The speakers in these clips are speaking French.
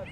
Attends,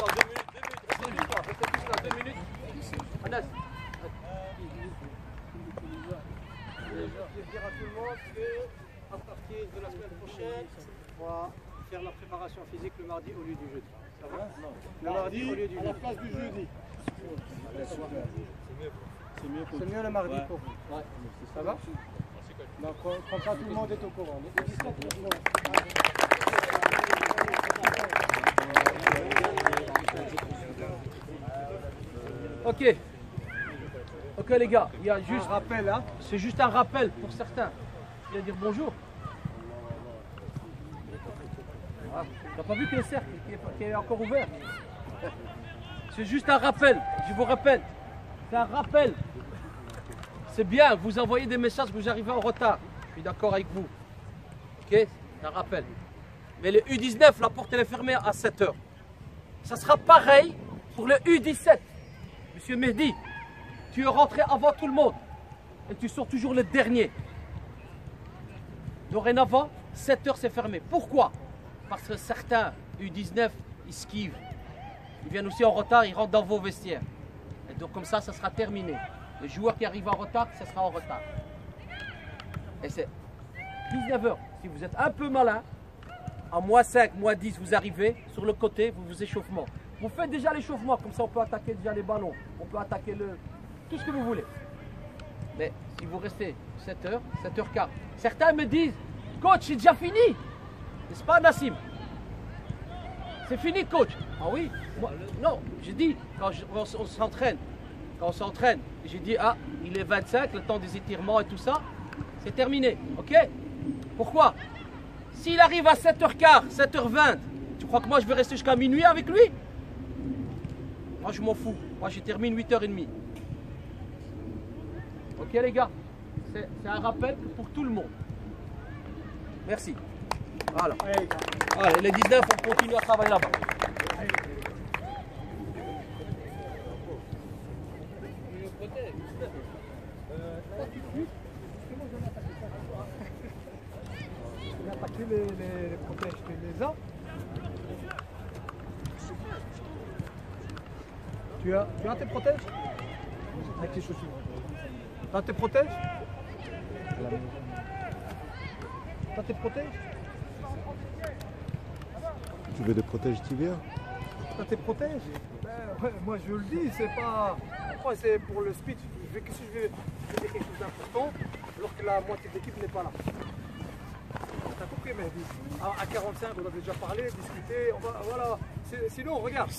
2 minutes, restez juste là, 2 minutes. Anas. Je vais dire à tout le monde qu'à partir de la semaine prochaine, on va faire la préparation physique le mardi au lieu du jeudi. Ça va? Le mardi au lieu du jeudi. À la place du jeudi. C'est mieux le mardi pour vous. Ouais. Ça va? Donc, comme ça, tout le monde est au courant. Ok. Ok les gars, il y a juste un rappel, hein. C'est juste un rappel pour certains. Je vais dire bonjour. Ah, tu n'as pas vu que le cercle qui est encore ouvert? C'est juste un rappel, je vous répète. C'est un rappel. C'est bien, vous envoyez des messages, vous arrivez en retard. Je suis d'accord avec vous. Ok, c'est un rappel. Mais le U19, la porte elle est fermée à 7 h. Ça sera pareil pour le U17. Monsieur Mehdi, tu es rentré avant tout le monde. Et tu sors toujours le dernier. Dorénavant, 7 h c'est fermé. Pourquoi? Parce que certains U19, ils skivent. Ils viennent aussi en retard, ils rentrent dans vos vestiaires. Et donc comme ça sera terminé. Les joueurs qui arrivent en retard, ça sera en retard. Et c'est 19 h. Si vous êtes un peu malin, à -5, -10, vous arrivez sur le côté, vous vous échauffement. Vous faites déjà l'échauffement, comme ça on peut attaquer déjà les ballons. On peut attaquer tout ce que vous voulez. Mais si vous restez 7 h, 7 h 15, certains me disent, coach, c'est déjà fini. N'est-ce pas Nassim? C'est fini coach. Ah oui, moi, non, j'ai dit, quand on s'entraîne, j'ai dit, ah, il est 25, le temps des étirements et tout ça, c'est terminé, ok? Pourquoi? S'il arrive à 7 h 15, 7 h 20, tu crois que moi je vais rester jusqu'à minuit avec lui? Moi je m'en fous, moi je termine 8 h 30. Ok les gars? C'est un rappel pour tout le monde. Merci. Voilà. Allez, les 19, on continue à travailler là-bas. On a attaqué les protèges, tu les as? Tu as tes protèges? Avec tes chaussures. Tu as tes protèges? Tu as tes protèges? Tu veux des protèges d'hiver? Tu as tes protèges? Ouais, moi je le dis, c'est pas. Moi c'est pour le speech. Qu'est-ce que je vais dire quelque chose d'important alors que la moitié de l'équipe n'est pas là? T'as compris, Mehdi? À 45, on a déjà parlé, discuté. Voilà. Sinon, regarde.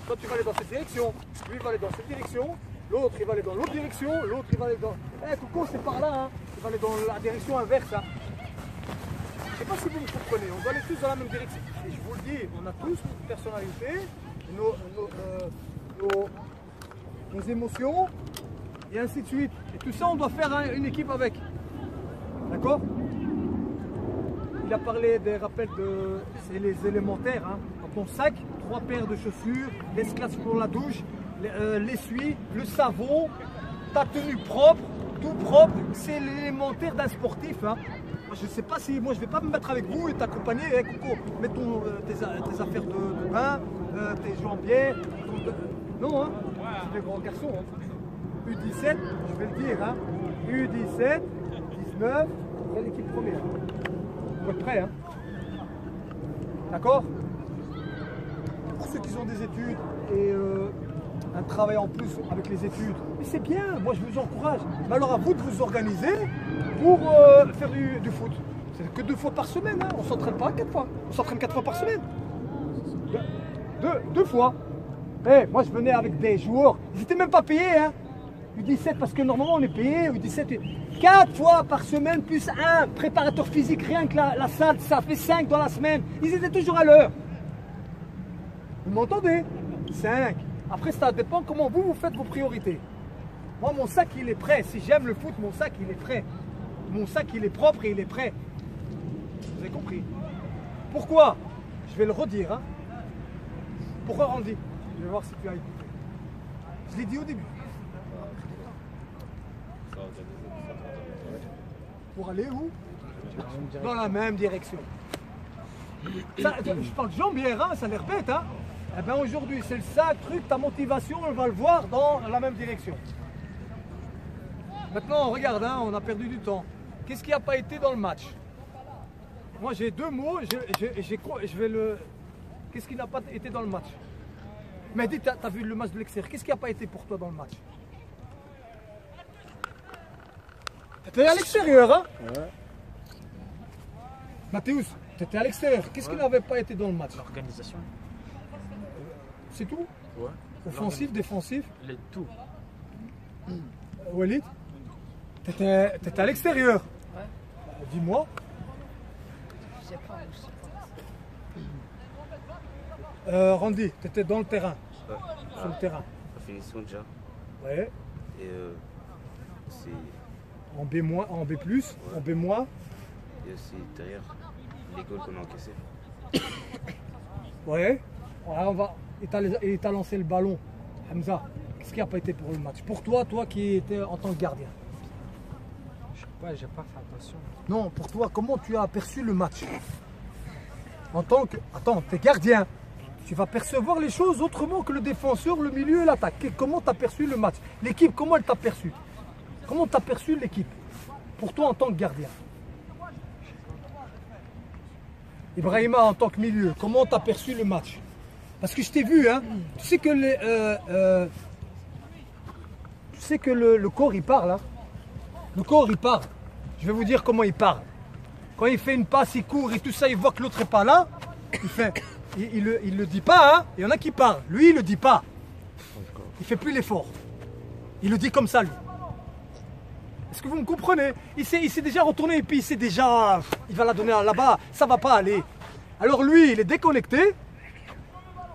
Toi tu vas aller dans cette direction, lui il va aller dans cette direction, l'autre il va aller dans l'autre direction, l'autre il va aller dans. Coco, c'est par là, hein. Il va aller dans la direction inverse. Hein. Je sais pas si vous me comprenez, on va aller tous dans la même direction. Et je vous le dis, on a tous notre personnalité, nos émotions, et ainsi de suite. Et tout ça, on doit faire une équipe avec. D'accord? Il a parlé des rappels de. C'est les élémentaires. Hein. Dans ton sac, 3 paires de chaussures, l'esclave pour la douche, l'essuie, le savon, ta tenue propre, tout propre. C'est l'élémentaire d'un sportif. Hein. Je ne sais pas si. Moi, je ne vais pas me mettre avec vous et t'accompagner. Hey, Coco, mets tes affaires de bain, tes jambières. Non, hein. C'est des grands garçons. Hein. U17, je vais le dire. Hein. U17, 19, c'est l'équipe première. Vous êtes prêts, hein? D'accord? Pour ceux qui ont des études et un travail en plus avec les études, mais c'est bien, moi je vous encourage. Mais alors à vous de vous organiser pour faire du foot. C'est que 2 fois par semaine, hein? On ne s'entraîne pas 4 fois. On s'entraîne 4 fois par semaine. 2 fois. Hey, moi je venais avec des joueurs, ils n'étaient même pas payés, hein? U17 parce que normalement on est payé, U17 4 fois par semaine plus un préparateur physique, rien que la salle, ça fait 5 dans la semaine. Ils étaient toujours à l'heure. Vous m'entendez? 5. Après ça dépend comment vous faites vos priorités. Moi mon sac il est prêt, si j'aime le foot, mon sac il est prêt. Mon sac il est propre et il est prêt. Vous avez compris? Pourquoi? Je vais le redire. Hein. Pourquoi Randy? Je vais voir si tu as écouté. Je l'ai dit au début. Pour aller où? Dans la même direction. Ça, je parle jambière, hein, ça a l'air bête, hein? Eh bien aujourd'hui, c'est ça le truc, ta motivation, on va le voir dans la même direction. Maintenant, regarde, hein, on a perdu du temps. Qu'est-ce qui n'a pas été dans le match? Moi, j'ai deux mots, je vais le... Qu'est-ce qui n'a pas été dans le match? Mehdi, tu as vu le match de l'extérieur, qu'est-ce qui n'a pas été pour toi dans le match? Tu étais à l'extérieur, hein? Ouais. Mathéus, tu étais à l'extérieur, qu'est-ce qui n'avait pas été dans le match? L'organisation. C'est tout? Ouais. Offensif, défensif? Les tout. Walid, t'étais à l'extérieur. Ouais. Dis-moi. Je sais pas, je sais pas. Randy, t'étais dans le terrain. Ouais. Sur le terrain. La finition déjà. Ouais. Et aussi, En B-, en B+, en B-. et aussi derrière les goals qu'on a encaissés. Ouais. On va. Il t'a lancé le ballon. Hamza, qu'est-ce qui n'a pas été pour le match? Pour toi, toi qui étais en tant que gardien. Je sais pas, j'ai pas fait attention. Non, pour toi, comment tu as aperçu le match? En tant que... Attends, t'es gardien. Tu vas percevoir les choses autrement que le défenseur, le milieu et l'attaque. Comment tu as perçu le match? L'équipe, comment elle t'a perçu? Comment tu as perçu l'équipe? Pour toi en tant que gardien. Ibrahima en tant que milieu, comment tu as perçu le match? Parce que je t'ai vu, hein. Tu sais que, le corps il parle. Hein. Le corps il parle. Je vais vous dire comment il parle. Quand il fait une passe, il court et tout ça, il voit que l'autre n'est pas là. Il le dit pas, hein. Il y en a qui parlent. Lui, il le dit pas. Il fait plus l'effort. Il le dit comme ça, lui. Est-ce que vous me comprenez? Il s'est déjà retourné et puis il sait déjà, il va la donner là-bas, ça va pas aller. Alors lui, il est déconnecté.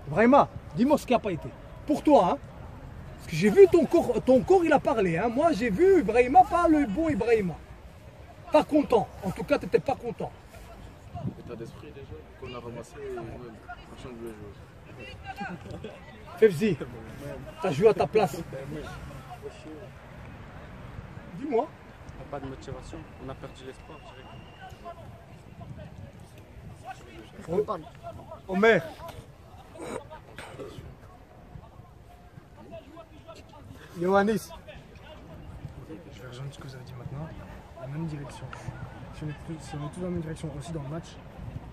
Vraiment, dis-moi ce qui n'a pas été. Pour toi, hein. Parce que j'ai vu ton corps il a parlé. Hein. Moi, j'ai vu Ibrahima, pas le bon Ibrahima. Pas content. En tout cas, tu n'étais pas content. L'état d'esprit déjà qu'on a ramassé et même on change de jouer. Fevzi, tu as joué à ta place. Dis-moi. On n'a pas de motivation, on a perdu l'espoir. Omer. Yohannis. Je vais rejoindre ce que vous avez dit maintenant. La même direction. Si on est tous dans la même direction aussi dans le match,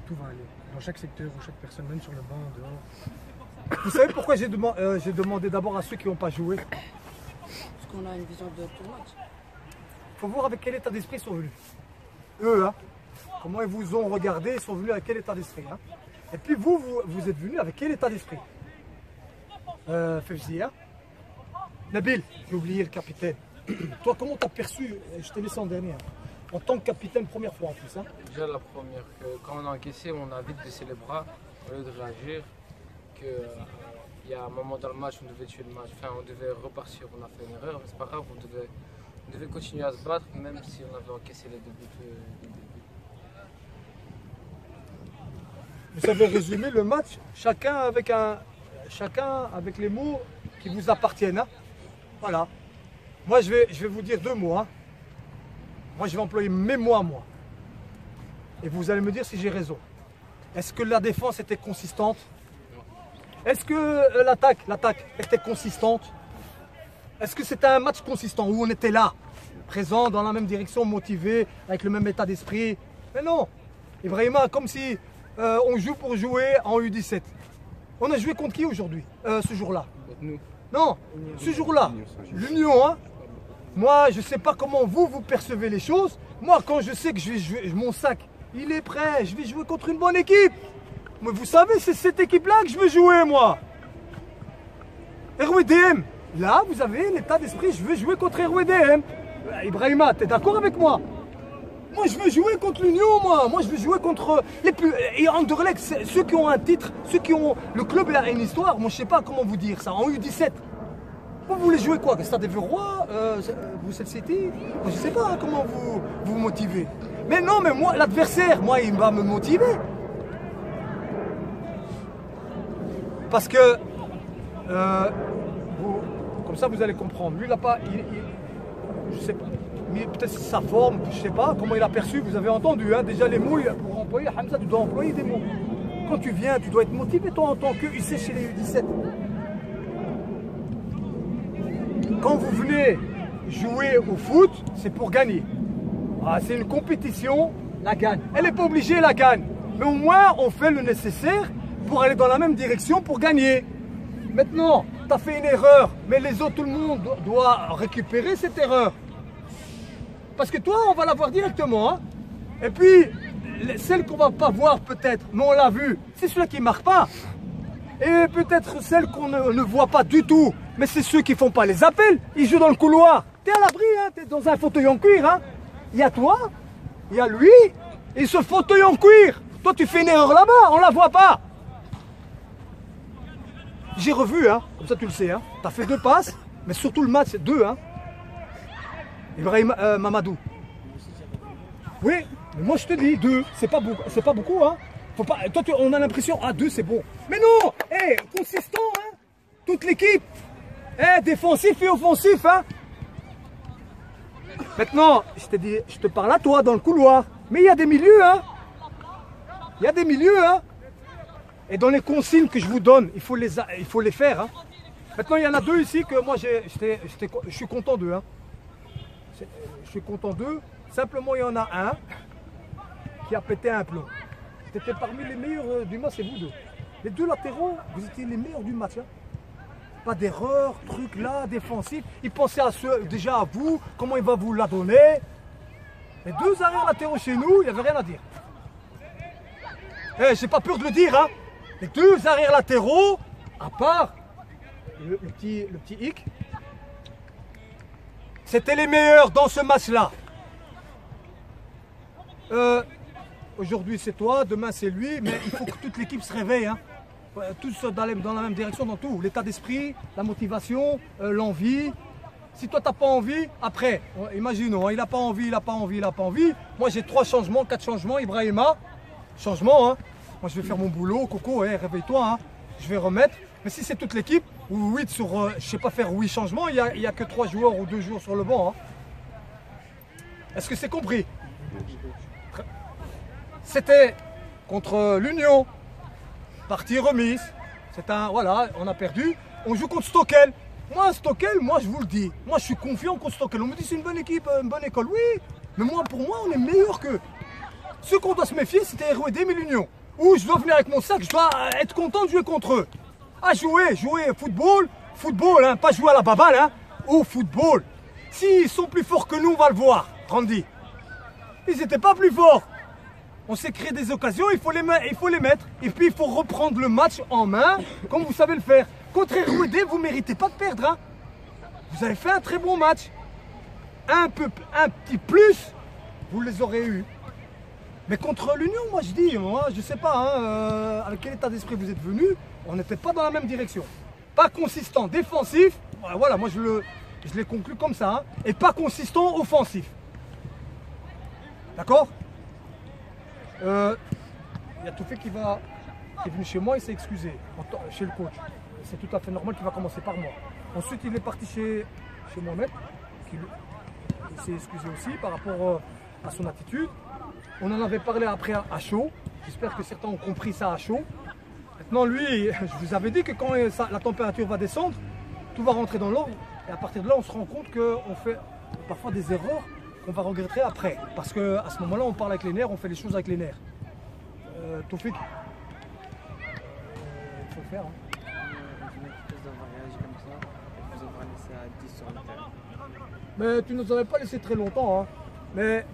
tout va aller. Dans chaque secteur ou chaque personne, même sur le banc, dehors. Vous savez pourquoi j'ai demandé d'abord à ceux qui n'ont pas joué? Parce qu'on a une vision de tout le match. Il faut voir avec quel état d'esprit ils sont venus. Eux, hein. Comment ils vous ont regardé, ils sont venus avec quel état d'esprit. Hein. Et puis vous êtes venus avec quel état d'esprit? Fevzi, hein. Nabil, j'ai oublié le capitaine. Toi, comment t'as perçu, je t'ai laissé en dernier, hein, en tant que capitaine, première fois en plus. Hein. Déjà la première, quand on a encaissé, on a vite baissé les bras au lieu de réagir. Il y a un moment dans le match, on devait tuer le match, enfin on devait repartir, on a fait une erreur, mais c'est pas grave, on devait continuer à se battre, même si on avait encaissé les deux buts du début. Vous savez résumer le match, chacun avec les mots qui vous appartiennent. Hein. Voilà. Moi, je vais vous dire deux mots. Hein. Moi, je vais employer mes mots à moi. Et vous allez me dire si j'ai raison. Est-ce que la défense était consistante? Est-ce que l'attaque était consistante? Est-ce que c'était un match consistant où on était là, présent, dans la même direction, motivé, avec le même état d'esprit? Mais non. Ibrahima, comme si on joue pour jouer en U17. On a joué contre qui aujourd'hui, ce jour-là? Nous. Non, ce jour-là, l'Union. Hein. Moi, je ne sais pas comment vous percevez les choses. Moi, quand je sais que je vais jouer, mon sac, il est prêt, je vais jouer contre une bonne équipe. Mais vous savez, c'est cette équipe-là que je veux jouer, moi. RWDM, là, vous avez l'état d'esprit, je veux jouer contre RWDM. Ibrahima, tu es d'accord avec moi? Moi, je veux jouer contre l'Union, moi. Moi, je veux jouer contre les plus... Et Anderlecht, ceux qui ont un titre, ceux qui ont... Le club, il a une histoire. Moi, je sais pas comment vous dire ça. En U17. Vous voulez jouer quoi? Le Stade des Verrois, Bruxelles City? Moi, je sais pas comment vous motivez. Mais non, mais moi, l'adversaire, moi, il va me motiver. Parce que... comme ça, vous allez comprendre. Lui, il n'a pas... je sais pas. peut-être sa forme, je ne sais pas, comment il a perçu, vous avez entendu, hein, déjà les mouilles, pour employer, Hamza, tu dois employer des mots. Quand tu viens, tu dois être motivé toi en tant que UC chez les U17. Quand vous venez jouer au foot, c'est pour gagner. Ah, c'est une compétition, la gagne. Elle n'est pas obligée, la gagne. Mais au moins, on fait le nécessaire pour aller dans la même direction pour gagner. Maintenant, tu as fait une erreur, mais les autres, tout le monde doit récupérer cette erreur. Parce que toi, on va la voir directement. Hein. Et puis, celle qu'on ne va pas voir peut-être, mais on l'a vue, c'est ceux qui ne marquent pas. Et peut-être celle qu'on ne voit pas du tout, mais c'est ceux qui ne font pas les appels. Ils jouent dans le couloir. Tu es à l'abri, hein, tu es dans un fauteuil en cuir. Hein. Il y a toi, il y a lui, et ce fauteuil en cuir. Toi, tu fais une erreur là-bas, on ne la voit pas. J'ai revu, hein, comme ça tu le sais. Hein. Tu as fait 2 passes, mais surtout le match, c'est 2. Hein. Ibrahim Mamadou. Oui, mais moi je te dis 2, c'est pas beaucoup. Hein. Faut pas, toi, on a l'impression, 2 c'est bon. Mais non, consistant, hein. Toute l'équipe. Défensif et offensif. Hein. Maintenant, je te parle à toi dans le couloir. Mais il y a des milieux, hein. Il y a des milieux, hein. Et dans les consignes que je vous donne, il faut les faire. Hein. Maintenant, il y en a 2 ici que moi, je suis content d'eux. Hein. Je suis content d'eux. Simplement, il y en a un qui a pété un plomb. C'était parmi les meilleurs du match, c'est vous 2. Les 2 latéraux, vous étiez les meilleurs du match. Hein. Pas d'erreur, truc là, défensif. Il pensait déjà à vous, comment il va vous la donner. Les 2 arrières latéraux chez nous, il n'y avait rien à dire. J'ai pas peur de le dire, hein. Les 2 arrières latéraux, à part le petit hic, c'était les meilleurs dans ce match-là. Aujourd'hui c'est toi, demain c'est lui, mais il faut que toute l'équipe se réveille. Hein. Tous dans la même direction dans tout. L'état d'esprit, la motivation, l'envie. Si toi t'as pas envie, après, imaginons, hein, il n'a pas envie. Moi j'ai 3 changements, 4 changements, Ibrahima. Changement, hein. Moi je vais faire mon boulot, Coco, réveille-toi, hein. Je vais remettre. Mais si c'est toute l'équipe, ou 8 sur, je sais pas faire 8 changements, il n'y a que 3 joueurs ou 2 joueurs sur le banc. Hein. Est-ce que c'est compris? C'était contre l'Union, partie remise. C'est voilà, on a perdu. On joue contre Stockel. Moi, Stockel, je vous le dis, moi je suis confiant contre Stockel. On me dit c'est une bonne équipe, une bonne école. Oui, mais pour moi, on est meilleur qu'eux. Ce qu'on doit se méfier, c'était RWD et l'Union. Où je dois venir avec mon sac, je dois être content de jouer contre eux. Jouer football, hein, pas jouer à la baballe, hein, au football. S'ils sont plus forts que nous, on va le voir, Randy. Ils n'étaient pas plus forts. On s'est créé des occasions, il faut les mettre. Et puis il faut reprendre le match en main, comme vous savez le faire. Contre RWD, vous ne méritez pas de perdre. Hein. Vous avez fait un très bon match. Un petit plus, vous les aurez eu. Mais contre l'Union, moi je dis, je sais pas, hein, avec quel état d'esprit vous êtes venus, on n'était pas dans la même direction. Pas consistant, défensif, voilà, moi je l'ai conclu comme ça, hein, et pas consistant, offensif. D'accord? Il y a Toufik qui est venu chez moi, il s'est excusé, chez le coach. C'est tout à fait normal qu'il va commencer par moi. Ensuite, il est parti chez Mohamed, il s'est excusé aussi par rapport à son attitude. On en avait parlé après à chaud. J'espère que certains ont compris ça à chaud. Maintenant, lui, je vous avais dit que quand la température va descendre, tout va rentrer dans l'ordre. Et à partir de là, on se rend compte qu'on fait parfois des erreurs qu'on va regretter après. Parce qu'à ce moment-là, on parle avec les nerfs, on fait les choses avec les nerfs. Toufik, il faut le faire. Hein. Mais tu ne nous avais pas laissé très longtemps. Hein. Mais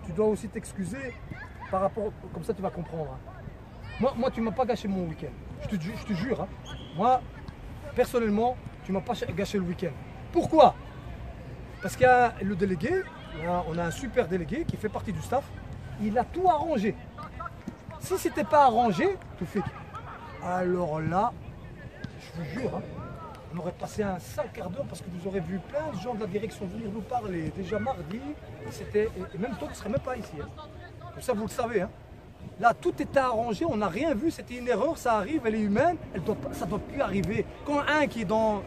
tu dois aussi t'excuser par rapport, comme ça tu vas comprendre. Hein. Moi tu ne m'as pas gâché mon week-end, je te jure. Hein. Moi, personnellement, tu ne m'as pas gâché le week-end. Pourquoi? Parce qu'il y a le délégué, on a un super délégué qui fait partie du staff, il a tout arrangé. Si ce n'était pas arrangé, tout fait. Alors là, je vous jure, hein, on aurait passé un sale quart d'heure parce que vous aurez vu plein de gens de la direction venir nous parler. Déjà mardi, et même toi, tu ne serais même pas ici. Hein. Comme ça, vous le savez. Hein. Là, tout était arrangé, on n'a rien vu, c'était une erreur, ça arrive, elle est humaine, ça ne doit plus arriver. Quand un qui est dans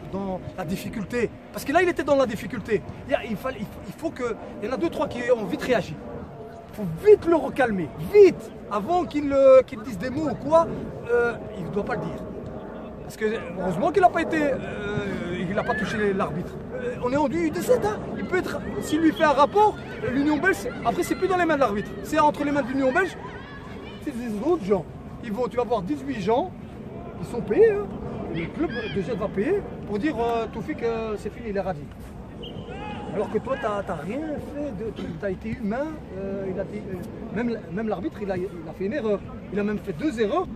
la difficulté, parce que là, il était dans la difficulté, il faut que, il y en a 2-3 qui ont vite réagi. Il faut vite le recalmer, vite, avant qu'il dise des mots ou quoi, il ne doit pas le dire. Parce que heureusement qu'il n'a pas été, il n'a pas touché l'arbitre. On est en U17, hein. Il peut être, s'il lui fait un rapport, l'Union belge, après c'est plus dans les mains de l'arbitre, c'est entre les mains de l'Union belge. C'est des autres gens. Tu vas voir 18 gens, ils sont payés. Hein. Le club de Jet va payer pour dire Toufik, c'est fini, il est radis. Alors que toi, tu n'as rien fait, tu as été humain. Même l'arbitre, il a fait une erreur. Il a même fait 2 erreurs.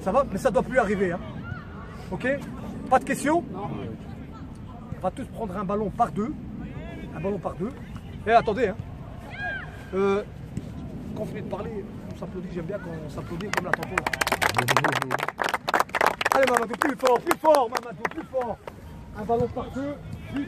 Ça va, mais ça ne doit plus arriver. Hein. Ok? Pas de questions? Non. On va tous prendre un ballon par 2. Un ballon par 2. Et attendez, hein. Quand on finit de parler, on s'applaudit, j'aime bien quand on s'applaudit comme la tampon. Allez Mamadou, plus fort Mamadou, plus fort. Un ballon par 2, plus.